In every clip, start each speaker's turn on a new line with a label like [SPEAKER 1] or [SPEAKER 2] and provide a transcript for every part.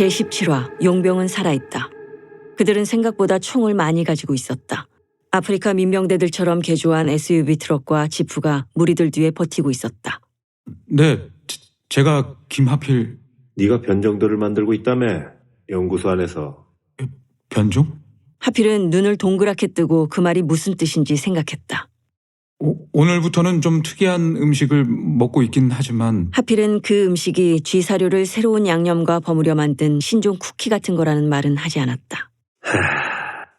[SPEAKER 1] 제17화 용병은 살아있다. 그들은 생각보다 총을 많이 가지고 있었다. 아프리카 민병대들처럼 개조한 SUV 트럭과 지프가 무리들 뒤에 버티고 있었다.
[SPEAKER 2] 네, 제가 김하필...
[SPEAKER 3] 네가 변종들을 만들고 있다며? 연구소 안에서.
[SPEAKER 2] 변종?
[SPEAKER 1] 하필은 눈을 동그랗게 뜨고 그 말이 무슨 뜻인지 생각했다.
[SPEAKER 2] 오늘부터는 좀 특이한 음식을 먹고 있긴 하지만...
[SPEAKER 1] 하필은 그 음식이 쥐사료를 새로운 양념과 버무려 만든 신종 쿠키 같은 거라는 말은 하지 않았다.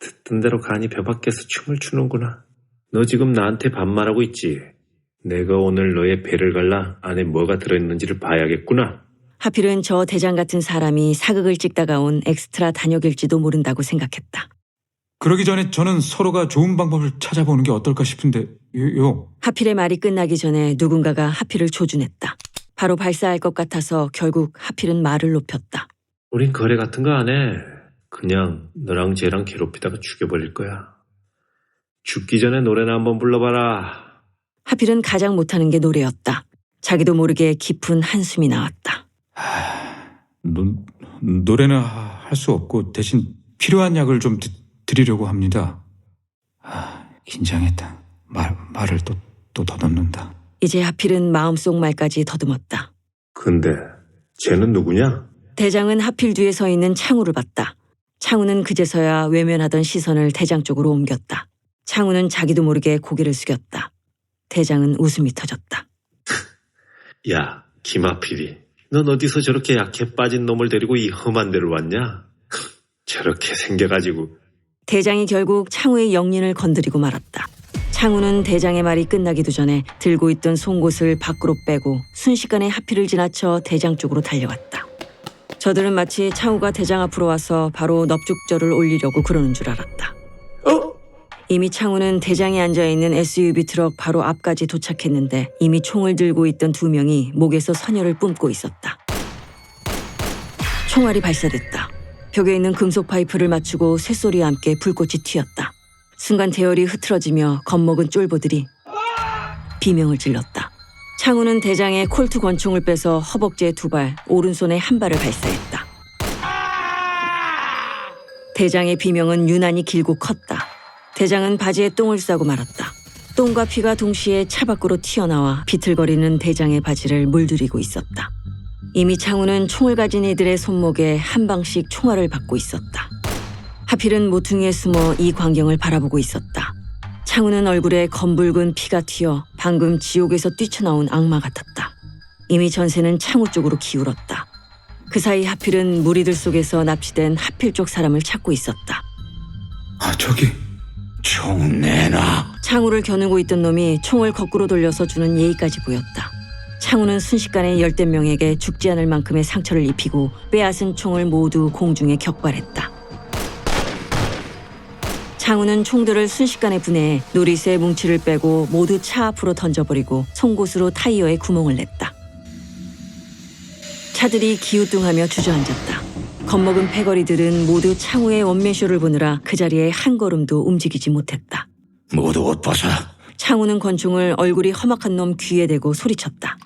[SPEAKER 3] 듣던 대로 간이 배 밖에서 춤을 추는구나. 너 지금 나한테 반말하고 있지? 내가 오늘 너의 배를 갈라 안에 뭐가 들어있는지를 봐야겠구나.
[SPEAKER 1] 하필은 저 대장 같은 사람이 사극을 찍다가 온 엑스트라 단역일지도 모른다고 생각했다.
[SPEAKER 2] 그러기 전에 저는 서로가 좋은 방법을 찾아보는 게 어떨까 싶은데...
[SPEAKER 1] 하필의 말이 끝나기 전에 누군가가 하필을 조준했다. 바로 발사할 것 같아서 결국 하필은 말을 높였다.
[SPEAKER 3] 우린 거래 같은 거 안 해. 그냥 너랑 쟤랑 괴롭히다가 죽여버릴 거야. 죽기 전에 노래나 한번 불러봐라.
[SPEAKER 1] 하필은 가장 못하는 게 노래였다. 자기도 모르게 깊은 한숨이 나왔다.
[SPEAKER 2] 노래는 할 수 없고 대신 필요한 약을 좀 드리려고 합니다. 긴장했다. 말을 또 더듬는다.
[SPEAKER 1] 이제 하필은 마음속 말까지 더듬었다.
[SPEAKER 3] 근데 쟤는 누구냐?
[SPEAKER 1] 대장은 하필 뒤에 서 있는 창우를 봤다. 창우는 그제서야 외면하던 시선을 대장 쪽으로 옮겼다. 창우는 자기도 모르게 고개를 숙였다. 대장은 웃음이 터졌다.
[SPEAKER 3] 야, 김하필이. 넌 어디서 저렇게 약해 빠진 놈을 데리고 이 험한 데를 왔냐? 저렇게 생겨가지고.
[SPEAKER 1] 대장이 결국 창우의 영린을 건드리고 말았다. 창우는 대장의 말이 끝나기도 전에 들고 있던 송곳을 밖으로 빼고 순식간에 하필을 지나쳐 대장 쪽으로 달려갔다. 저들은 마치 창우가 대장 앞으로 와서 바로 넙죽절을 올리려고 그러는 줄 알았다. 이미 창우는 대장이 앉아있는 SUV 트럭 바로 앞까지 도착했는데 이미 총을 들고 있던 두 명이 목에서 선혈을 뿜고 있었다. 총알이 발사됐다. 벽에 있는 금속 파이프를 맞추고 쇳소리와 함께 불꽃이 튀었다. 순간 대열이 흐트러지며 겁먹은 쫄보들이 비명을 질렀다. 창우는 대장의 콜트 권총을 빼서 허벅지에 2발, 오른손에 1발을 발사했다. 대장의 비명은 유난히 길고 컸다. 대장은 바지에 똥을 싸고 말았다. 똥과 피가 동시에 차 밖으로 튀어나와 비틀거리는 대장의 바지를 물들이고 있었다. 이미 창우는 총을 가진 이들의 손목에 한 방씩 총알을 받고 있었다. 하필은 모퉁이에 숨어 이 광경을 바라보고 있었다. 창우는 얼굴에 검붉은 피가 튀어 방금 지옥에서 뛰쳐나온 악마 같았다. 이미 전세는 창우 쪽으로 기울었다. 그 사이 하필은 무리들 속에서 납치된 하필 쪽 사람을 찾고 있었다.
[SPEAKER 2] 저기... 총 내놔.
[SPEAKER 1] 창우를 겨누고 있던 놈이 총을 거꾸로 돌려서 주는 예의까지 보였다. 창우는 순식간에 10대 명에게 죽지 않을 만큼의 상처를 입히고 빼앗은 총을 모두 공중에 격발했다. 창우는 총들을 순식간에 분해해 노릿의 뭉치를 빼고 모두 차 앞으로 던져버리고 송곳으로 타이어에 구멍을 냈다. 차들이 기우뚱하며 주저앉았다. 겁먹은 패거리들은 모두 창우의 원맨쇼를 보느라 그 자리에 한 걸음도 움직이지 못했다.
[SPEAKER 4] 모두 옷 벗어.
[SPEAKER 1] 창우는 권총을 얼굴이 험악한 놈 귀에 대고 소리쳤다.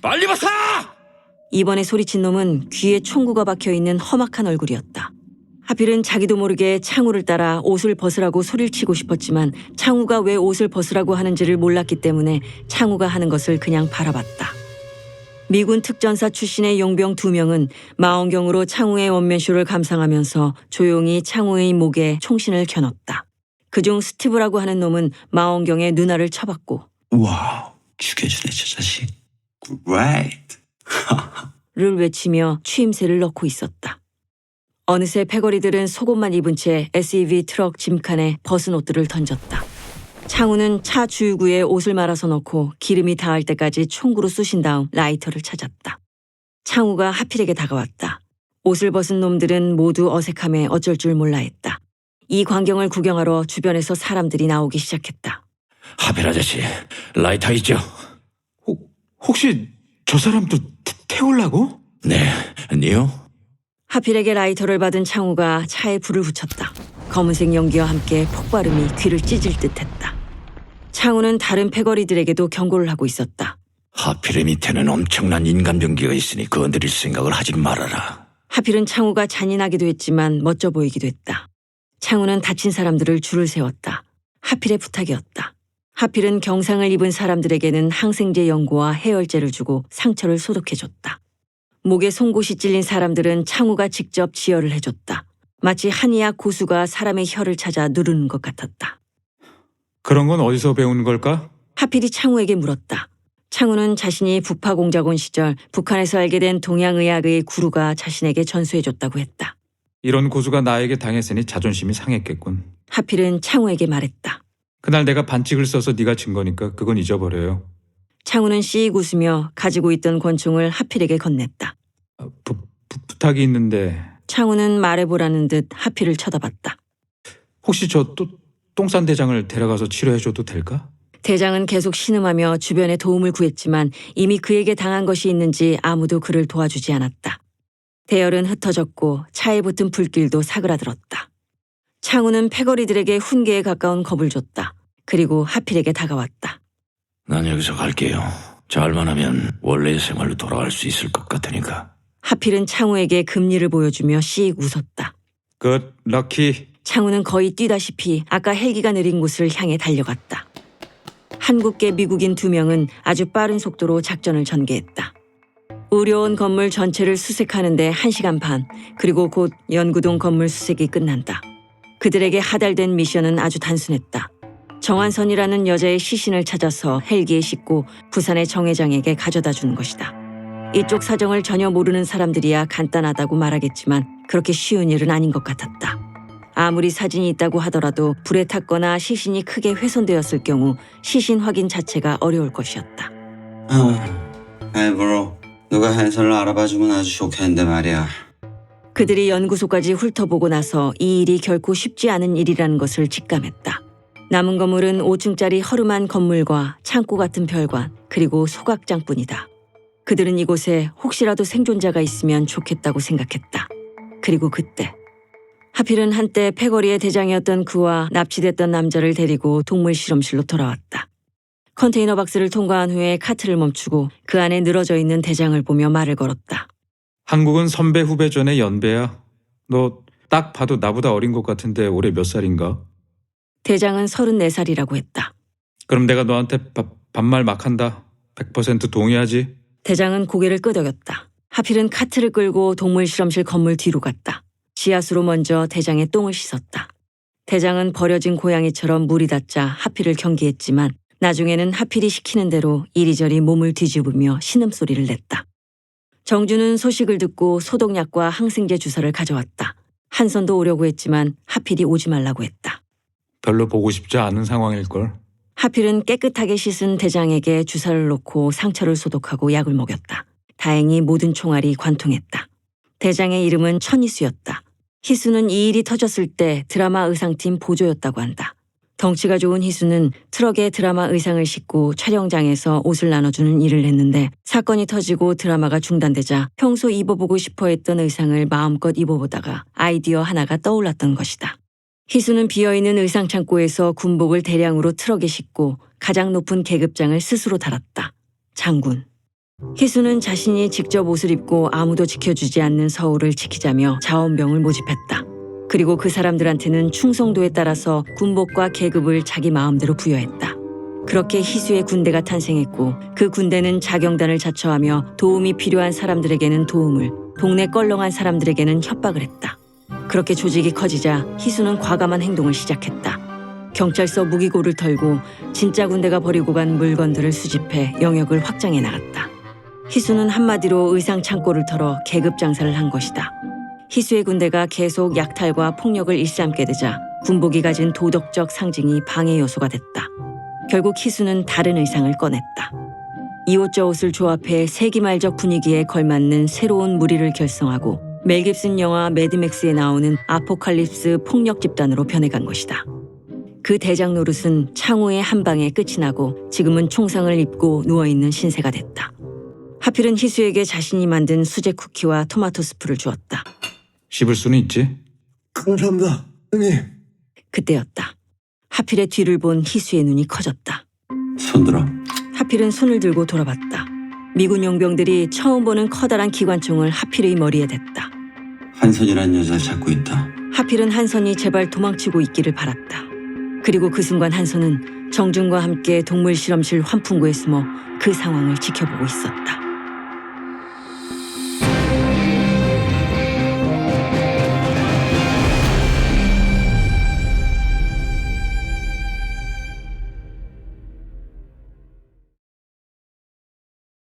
[SPEAKER 4] 빨리 벗어!
[SPEAKER 1] 이번에 소리친 놈은 귀에 총구가 박혀있는 험악한 얼굴이었다. 하필은 자기도 모르게 창우를 따라 옷을 벗으라고 소리를 치고 싶었지만 창우가 왜 옷을 벗으라고 하는지를 몰랐기 때문에 창우가 하는 것을 그냥 바라봤다. 미군 특전사 출신의 용병 2명은 망원경으로 창우의 원맨쇼를 감상하면서 조용히 창우의 목에 총신을 겨눴다. 그중 스티브라고 하는 놈은 망원경에 누나를 쳐봤고
[SPEAKER 4] 와우, 죽여주네 저 자식. Great.
[SPEAKER 1] 를 외치며 추임새를 넣고 있었다. 어느새 패거리들은 속옷만 입은 채 SUV 트럭 짐칸에 벗은 옷들을 던졌다. 창우는 차 주유구에 옷을 말아서 넣고 기름이 닿을 때까지 총구로 쑤신 다음 라이터를 찾았다. 창우가 하필에게 다가왔다. 옷을 벗은 놈들은 모두 어색함에 어쩔 줄 몰라 했다. 이 광경을 구경하러 주변에서 사람들이 나오기 시작했다.
[SPEAKER 4] 하필 아저씨, 라이터 있죠?
[SPEAKER 2] 혹시 저 사람도 태우려고?
[SPEAKER 4] 네, 니요?
[SPEAKER 1] 하필에게 라이터를 받은 창우가 차에 불을 붙였다. 검은색 연기와 함께 폭발음이 귀를 찢을 듯했다. 창우는 다른 패거리들에게도 경고를 하고 있었다.
[SPEAKER 4] 하필의 밑에는 엄청난 인간병기가 있으니 건드릴 생각을 하지 말아라.
[SPEAKER 1] 하필은 창우가 잔인하기도 했지만 멋져 보이기도 했다. 창우는 다친 사람들을 줄을 세웠다. 하필의 부탁이었다. 하필은 경상을 입은 사람들에게는 항생제 연고와 해열제를 주고 상처를 소독해줬다. 목에 송곳이 찔린 사람들은 창우가 직접 지혈을 해줬다. 마치 한의학 고수가 사람의 혀를 찾아 누르는 것 같았다.
[SPEAKER 2] 그런 건 어디서 배운 걸까?
[SPEAKER 1] 하필이 창우에게 물었다. 창우는 자신이 북파공작원 시절 북한에서 알게 된 동양의학의 구루가 자신에게 전수해줬다고 했다.
[SPEAKER 2] 이런 고수가 나에게 당했으니 자존심이 상했겠군.
[SPEAKER 1] 하필은 창우에게 말했다.
[SPEAKER 2] 그날 내가 반칙을 써서 네가 진 거니까 그건 잊어버려요.
[SPEAKER 1] 창우는 씩 웃으며 가지고 있던 권총을 하필에게 건넸다.
[SPEAKER 2] 부탁이 있는데
[SPEAKER 1] 창우는 말해보라는 듯 하필을 쳐다봤다.
[SPEAKER 2] 혹시 저 똥싼 대장을 데려가서 치료해줘도 될까?
[SPEAKER 1] 대장은 계속 신음하며 주변에 도움을 구했지만 이미 그에게 당한 것이 있는지 아무도 그를 도와주지 않았다. 대열은 흩어졌고 차에 붙은 불길도 사그라들었다. 창우는 패거리들에게 훈계에 가까운 겁을 줬다. 그리고 하필에게 다가왔다.
[SPEAKER 4] 난 여기서 갈게요. 잘만 하면 원래의 생활로 돌아갈 수 있을 것 같으니까.
[SPEAKER 1] 하필은 창우에게 금리를 보여주며 씩 웃었다.
[SPEAKER 2] 굿 럭키.
[SPEAKER 1] 창우는 거의 뛰다시피 아까 헬기가 내린 곳을 향해 달려갔다. 한국계 미국인 2명은 아주 빠른 속도로 작전을 전개했다. 우려온 건물 전체를 수색하는데 1시간 반, 그리고 곧 연구동 건물 수색이 끝난다. 그들에게 하달된 미션은 아주 단순했다. 정한선이라는 여자의 시신을 찾아서 헬기에 싣고 부산의 정 회장에게 가져다 주는 것이다. 이쪽 사정을 전혀 모르는 사람들이야 간단하다고 말하겠지만 그렇게 쉬운 일은 아닌 것 같았다. 아무리 사진이 있다고 하더라도 불에 탔거나 시신이 크게 훼손되었을 경우 시신 확인 자체가 어려울 것이었다.
[SPEAKER 5] 아이 브로, 누가 해설을 알아봐주면 아주 좋겠는데 말이야.
[SPEAKER 1] 그들이 연구소까지 훑어보고 나서 이 일이 결코 쉽지 않은 일이라는 것을 직감했다. 남은 건물은 5층짜리 허름한 건물과 창고 같은 별관, 그리고 소각장뿐이다. 그들은 이곳에 혹시라도 생존자가 있으면 좋겠다고 생각했다. 그리고 그때 하필은 한때 패거리의 대장이었던 그와 납치됐던 남자를 데리고 동물 실험실로 돌아왔다. 컨테이너 박스를 통과한 후에 카트를 멈추고 그 안에 늘어져 있는 대장을 보며 말을 걸었다.
[SPEAKER 2] 한국은 선배 후배 전에 연배야. 너 딱 봐도 나보다 어린 것 같은데 올해 몇 살인가?
[SPEAKER 1] 대장은 34살이라고 했다.
[SPEAKER 2] 그럼 내가 너한테 반말 막 한다. 100% 동의하지?
[SPEAKER 1] 대장은 고개를 끄덕였다. 하필은 카트를 끌고 동물 실험실 건물 뒤로 갔다. 지하수로 먼저 대장의 똥을 씻었다. 대장은 버려진 고양이처럼 물이 닿자 하필을 경계했지만 나중에는 하필이 시키는 대로 이리저리 몸을 뒤집으며 신음소리를 냈다. 정주는 소식을 듣고 소독약과 항생제 주사를 가져왔다. 한 손도 오려고 했지만 하필이 오지 말라고 했다.
[SPEAKER 2] 별로 보고 싶지 않은 상황일걸.
[SPEAKER 1] 하필은 깨끗하게 씻은 대장에게 주사를 놓고 상처를 소독하고 약을 먹였다. 다행히 모든 총알이 관통했다. 대장의 이름은 천희수였다. 희수는 이 일이 터졌을 때 드라마 의상팀 보조였다고 한다. 덩치가 좋은 희수는 트럭에 드라마 의상을 싣고 촬영장에서 옷을 나눠주는 일을 했는데 사건이 터지고 드라마가 중단되자 평소 입어보고 싶어 했던 의상을 마음껏 입어보다가 아이디어 하나가 떠올랐던 것이다. 희수는 비어있는 의상 창고에서 군복을 대량으로 트럭에 싣고 가장 높은 계급장을 스스로 달았다. 장군. 희수는 자신이 직접 옷을 입고 아무도 지켜주지 않는 서울을 지키자며 자원병을 모집했다. 그리고 그 사람들한테는 충성도에 따라서 군복과 계급을 자기 마음대로 부여했다. 그렇게 희수의 군대가 탄생했고 그 군대는 자경단을 자처하며 도움이 필요한 사람들에게는 도움을, 동네 껄렁한 사람들에게는 협박을 했다. 그렇게 조직이 커지자 희수는 과감한 행동을 시작했다. 경찰서 무기고를 털고 진짜 군대가 버리고 간 물건들을 수집해 영역을 확장해 나갔다. 희수는 한마디로 의상 창고를 털어 계급 장사를 한 것이다. 희수의 군대가 계속 약탈과 폭력을 일삼게 되자 군복이 가진 도덕적 상징이 방해 요소가 됐다. 결국 희수는 다른 의상을 꺼냈다. 이 옷 저 옷을 조합해 세기말적 분위기에 걸맞는 새로운 무리를 결성하고 멜 깁슨 영화 매드맥스에 나오는 아포칼립스 폭력 집단으로 변해간 것이다. 그 대장 노릇은 창우의 한 방에 끝이 나고 지금은 총상을 입고 누워있는 신세가 됐다. 하필은 희수에게 자신이 만든 수제 쿠키와 토마토 스프를 주었다.
[SPEAKER 2] 씹을 수는 있지?
[SPEAKER 5] 감사합니다, 형님.
[SPEAKER 1] 그때였다. 하필의 뒤를 본 희수의 눈이 커졌다.
[SPEAKER 5] 손들어.
[SPEAKER 1] 하필은 손을 들고 돌아봤다. 미군 용병들이 처음 보는 커다란 기관총을 하필의 머리에 댔다.
[SPEAKER 5] 한선이란 여자를 찾고 있다.
[SPEAKER 1] 하필은 한선이 제발 도망치고 있기를 바랐다. 그리고 그 순간 한선은 정준과 함께 동물 실험실 환풍구에 숨어 그 상황을 지켜보고 있었다.